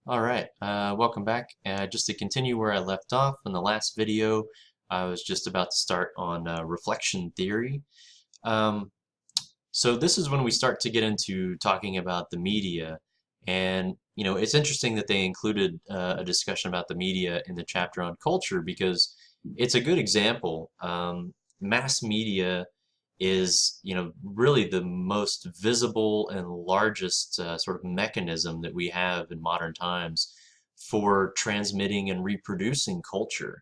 All right, welcome back. Just to continue where I left off in the last video, I was just about to start on reflection theory. Um, so this is when we start to get into talking about the media, and it's interesting that they included a discussion about the media in the chapter on culture because it's a good example. Mass media is really the most visible and largest sort of mechanism that we have in modern times for transmitting and reproducing culture.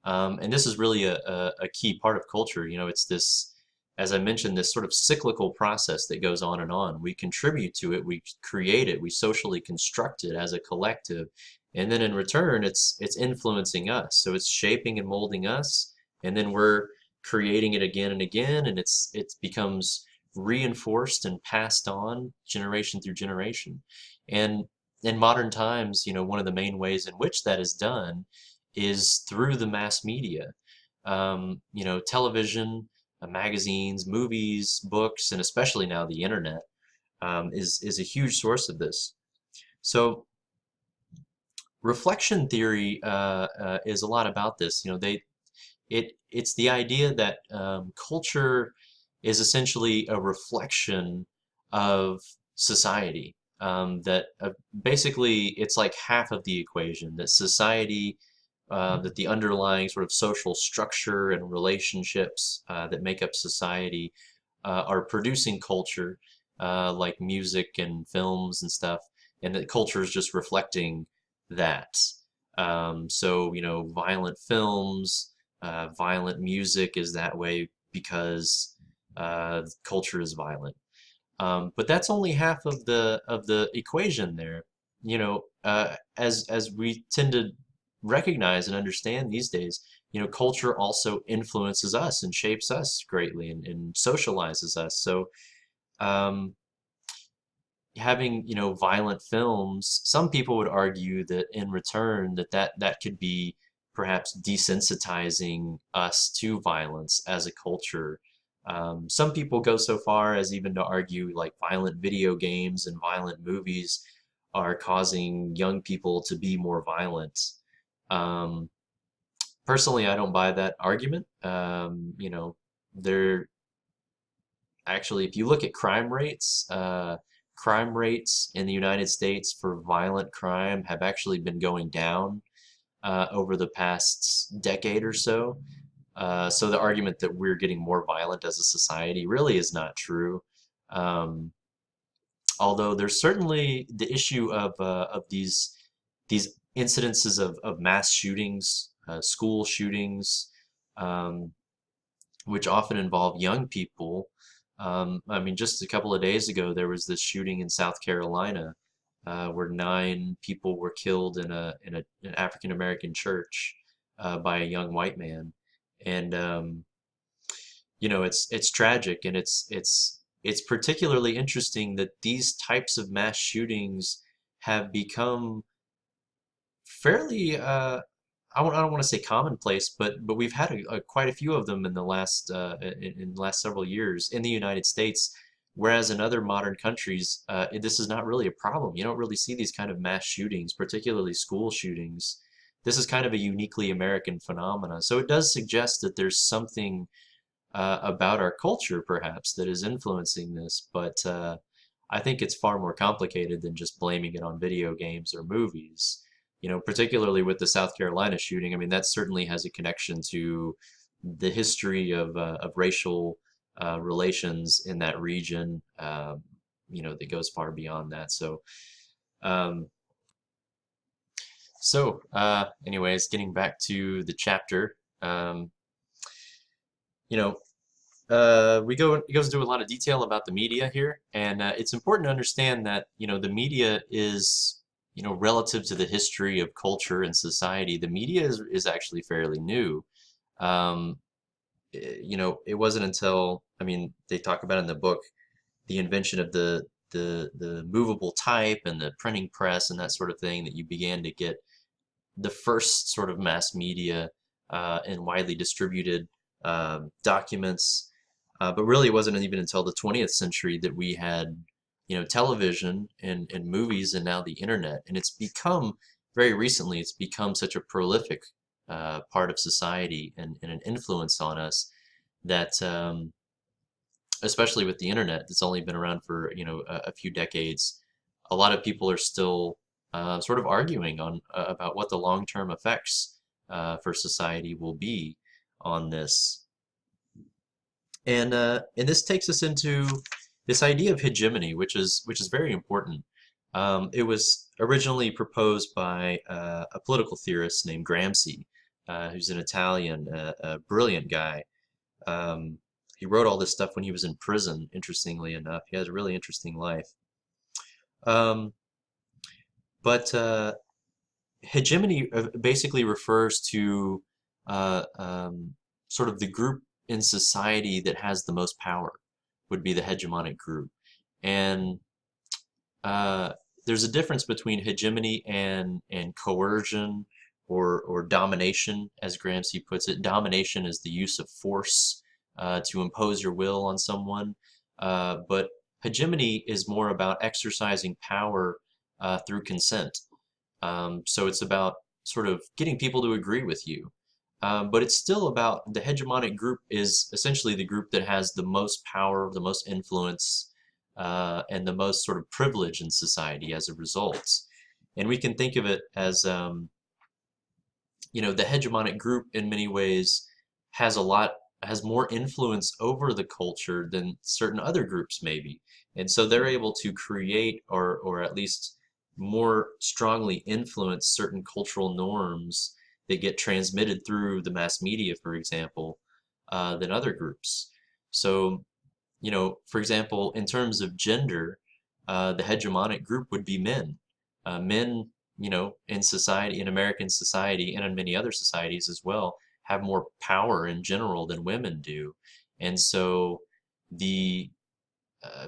And this is really a key part of culture. It's this, as I mentioned, this sort of cyclical process that goes on and on. We contribute to it, we create it, we socially construct it as a collective, and then in return, it's influencing us. So it's shaping and molding us, and then we're creating it again and again, and it becomes reinforced and passed on generation through generation. And in modern times, one of the main ways in which that is done is through the mass media. Television, magazines, movies, books, and especially now the internet is a huge source of this. So reflection theory is a lot about this. It's the idea that culture is essentially a reflection of society. That basically it's like half of the equation. That society, that the underlying sort of social structure and relationships that make up society are producing culture, like music and films and stuff, and that culture is just reflecting that. So, violent films, violent music is that way because culture is violent. But that's only half of the equation there. As we tend to recognize and understand these days, culture also influences us and shapes us greatly and socializes us. So um, having, violent films, some people would argue that in return that could be perhaps desensitizing us to violence as a culture. Some people go so far as even to argue like violent video games and violent movies are causing young people to be more violent. Um, Personally, I don't buy that argument. They're actually, if you look at crime rates in the United States for violent crime have actually been going down over the past decade or so. So the argument that we're getting more violent as a society really is not true. Um, Although there's certainly the issue of these incidences of mass shootings, school shootings, um, which often involve young people. I mean, just a couple of days ago, there was this shooting in South Carolina where 9 people were killed in an African American church by a young white man, and it's tragic, and it's particularly interesting that these types of mass shootings have become fairly I don't want to say commonplace, but we've had quite a few of them in the last in the last several years in the United States, whereas in other modern countries, this is not really a problem. You don't really see these kind of mass shootings, particularly school shootings. This is kind of a uniquely American phenomenon. So it does suggest that there's something about our culture, perhaps, that is influencing this, but I think it's far more complicated than just blaming it on video games or movies. Particularly with the South Carolina shooting, I mean, that certainly has a connection to the history of racial relations in that region, that goes far beyond that. Um, anyways, getting back to the chapter, you know, it goes into a lot of detail about the media here, and it's important to understand that the media is relative to the history of culture and society. The media is actually fairly new. Um, it wasn't until, I mean, they talk about in the book the invention of the movable type and the printing press and that sort of thing that you began to get the first sort of mass media and widely distributed documents. But really, it wasn't even until the 20th century that we had television and movies and now the internet. And it's become, very recently, it's become such a prolific part of society and an influence on us that, especially with the internet, that's only been around for, a few decades, a lot of people are still sort of arguing on about what the long-term effects for society will be on this. And this takes us into this idea of hegemony, which is very important. It was originally proposed by a political theorist named Gramsci, who's an Italian, a brilliant guy. He wrote all this stuff when he was in prison, interestingly enough. He has a really interesting life. Um, but hegemony basically refers to sort of the group in society that has the most power, would be the hegemonic group. And there's a difference between hegemony and coercion or domination, as Gramsci puts it. Domination is the use of force to impose your will on someone, but hegemony is more about exercising power through consent. So it's about sort of getting people to agree with you. But it's still about, the hegemonic group is essentially the group that has the most power, the most influence, and the most sort of privilege in society as a result. And we can think of it as, the hegemonic group in many ways has more influence over the culture than certain other groups maybe. And so they're able to create or at least more strongly influence certain cultural norms that get transmitted through the mass media, for example, than other groups. So, for example, in terms of gender, the hegemonic group would be men. Men, in society, in American society, and in many other societies as well, have more power in general than women do. And so the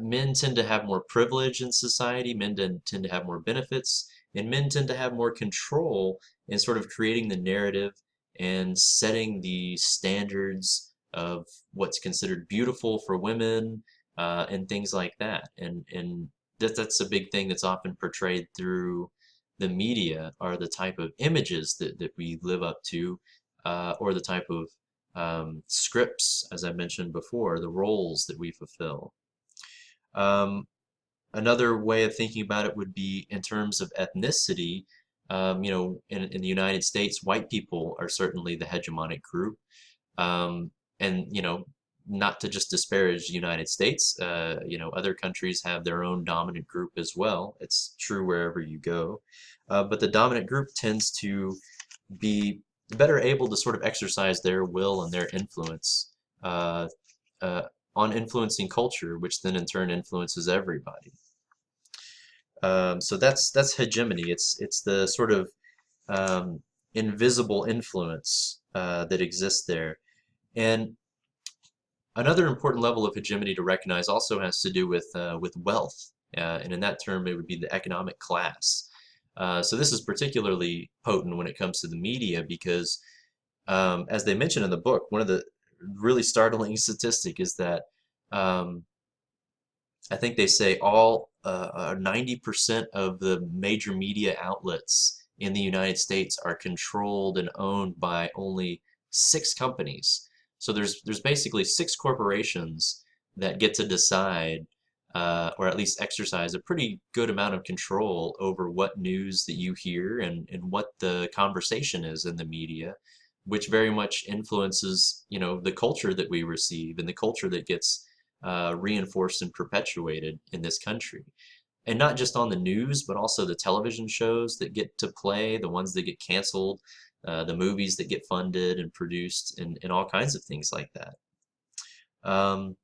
men tend to have more privilege in society, men tend to have more benefits, and men tend to have more control in sort of creating the narrative and setting the standards of what's considered beautiful for women, and things like that. And that's a big thing that's often portrayed through the media, are the type of images that we live up to, or the type of scripts, as I mentioned before, the roles that we fulfill. Um, Another way of thinking about it would be in terms of ethnicity. In the United States, white people are certainly the hegemonic group. And, not to just disparage the United States, other countries have their own dominant group as well. It's true wherever you go. But the dominant group tends to be better able to sort of exercise their will and their influence uh, uh, on influencing culture, which then in turn influences everybody. So that's hegemony. It's the sort of invisible influence that exists there. And another important level of hegemony to recognize also has to do with wealth, and in that term, it would be the economic class. So this is particularly potent when it comes to the media because, as they mention in the book, one of the really startling statistic is that I think they say all 90% of the major media outlets in the United States are controlled and owned by only 6 companies. So there's basically 6 corporations that get to decide, or at least exercise a pretty good amount of control over what news that you hear and what the conversation is in the media, which very much influences, the culture that we receive and the culture that gets reinforced and perpetuated in this country. And not just on the news, but also the television shows that get to play, the ones that get canceled, the movies that get funded and produced, and all kinds of things like that. Um,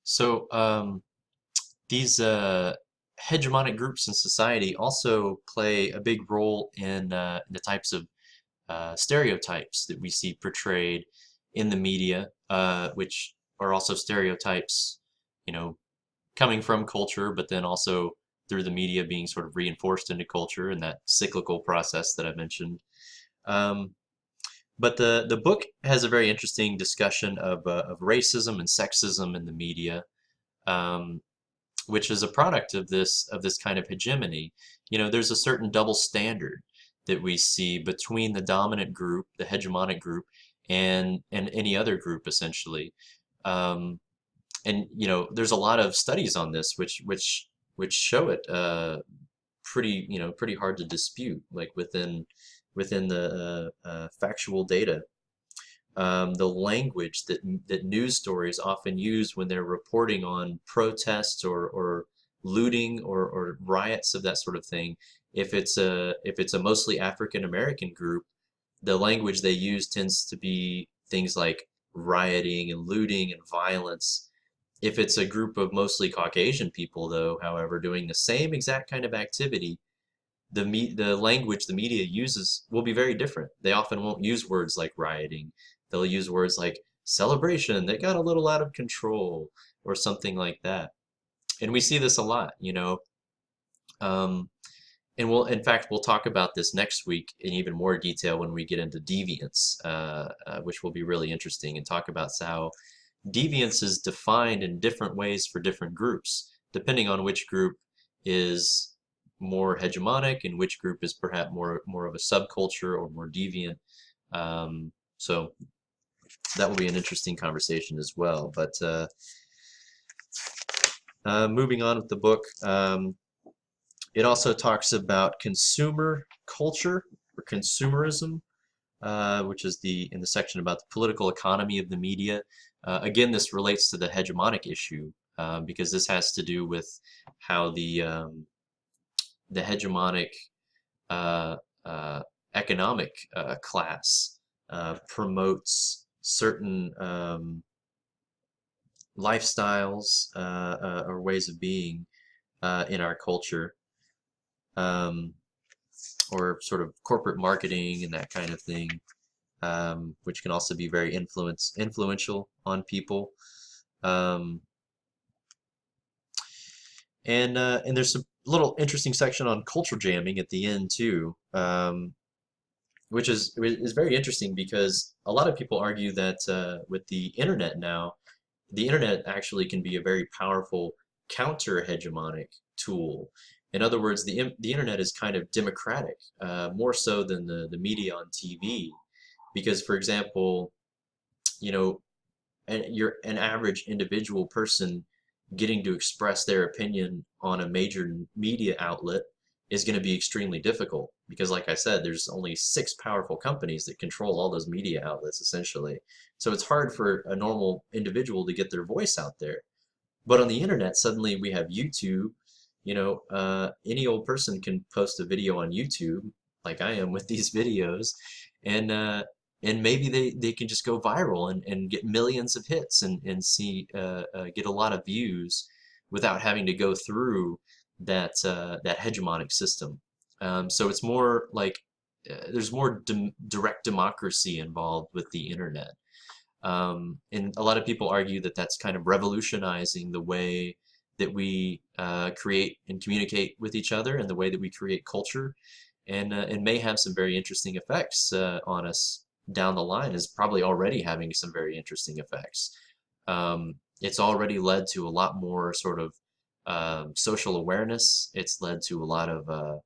so these hegemonic groups in society also play a big role in the types of stereotypes that we see portrayed in the media, which are also stereotypes, coming from culture, but then also through the media being sort of reinforced into culture and that cyclical process that I mentioned. But the book has a very interesting discussion of racism and sexism in the media. which is a product of this kind of hegemony. There's a certain double standard that we see between the dominant group, the hegemonic group, and any other group essentially. And there's a lot of studies on this which show it pretty hard to dispute, like within the factual data. The language that news stories often use when they're reporting on protests or looting or riots of that sort of thing, if it's a mostly African American group, the language they use tends to be things like rioting and looting and violence. If it's a group of mostly Caucasian people, though, however, doing the same exact kind of activity, the language the media uses will be very different. They often won't use words like rioting. They'll use words like celebration, they got a little out of control, or something like that. And we see this a lot. And in fact, we'll talk about this next week in even more detail when we get into deviance, which will be really interesting, and talk about how deviance is defined in different ways for different groups, depending on which group is more hegemonic and which group is perhaps more of a subculture or more deviant. So that will be an interesting conversation as well. But moving on with the book, it also talks about consumer culture or consumerism, which is in the section about the political economy of the media. Again, this relates to the hegemonic issue because this has to do with how the hegemonic economic class promotes certain lifestyles or ways of being in our culture, or sort of corporate marketing and that kind of thing, which can also be very influential on people. And there's a little interesting section on culture jamming at the end too, which is very interesting because a lot of people argue that with the internet now, the internet actually can be a very powerful counter-hegemonic tool. In other words, the internet is kind of democratic, more so than the media on TV, because, for example, you're an average individual person getting to express their opinion on a major media outlet is going to be extremely difficult because, like I said, there's only 6 powerful companies that control all those media outlets, essentially. So it's hard for a normal individual to get their voice out there. But on the internet, suddenly we have YouTube. Any old person can post a video on YouTube, like I am with these videos, and maybe they can just go viral and get millions of hits and get a lot of views without having to go through that hegemonic system. So it's more like there's more direct democracy involved with the internet. And a lot of people argue that that's kind of revolutionizing the way that we create and communicate with each other and the way that we create culture, and may have some very interesting effects on us down the line, is probably already having some very interesting effects. It's already led to a lot more sort of social awareness. It's led to a lot of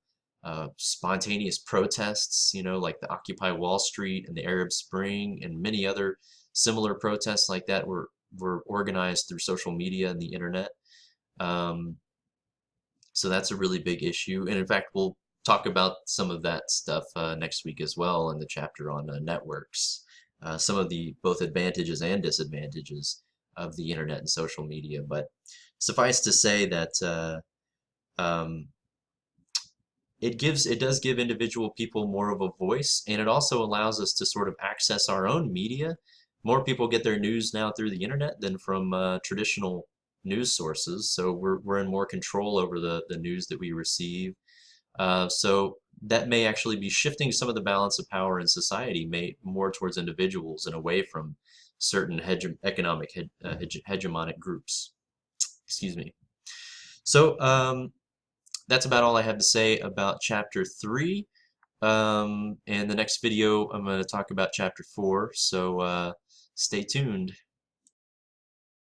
spontaneous protests, like the Occupy Wall Street and the Arab Spring and many other similar protests like that were organized through social media and the internet. So that's a really big issue. And in fact, we'll talk about some of that stuff next week as well in the chapter on networks. Some of the both advantages and disadvantages of the internet and social media. But suffice to say that it does give individual people more of a voice, and it also allows us to sort of access our own media. More people get their news now through the internet than from traditional news sources, so we're in more control over the news that we receive. So that may actually be shifting some of the balance of power in society more towards individuals and away from certain economic hegemonic groups. Excuse me. So that's about all I have to say about chapter 3. And the next video I'm going to talk about chapter 4, so stay tuned.